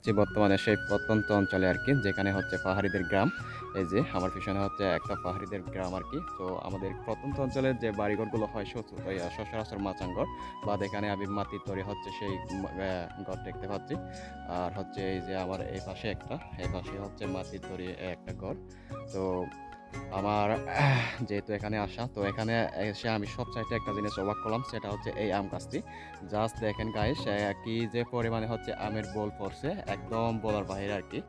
আছি বর্তমানে সেই প্রত্যন্ত অঞ্চলে আরকি, যেখানে হচ্ছে পাহাড়িদের গ্রাম। এই যে আমার পিছনে হচ্ছে একটা পাহাড়িদের গ্রাম আরকি। তো আমাদের প্রত্যন্ত অঞ্চলের যে বাড়িঘরগুলো হয় সচরাচর মাচাংঘর, বাট এখানে আমি মাটির তৈরি হচ্ছে সেই ঘর দেখতে পাচ্ছি। আর হচ্ছে এই যে আমার এই পাশে হচ্ছে মাটির তৈরি একটা ঘর। তো আমার যেহেতু এখানে আসা, তো এখানে এসে আমি সবচাইতে একটা জিনিস অবাক হলাম, সেটা হচ্ছে এই আম গাছটি। জাস্ট দেখেন গাইস, কি যে পরিমাণে হচ্ছে আমের বোল পড়ছে, একদম বলার বাহিরে আরকি।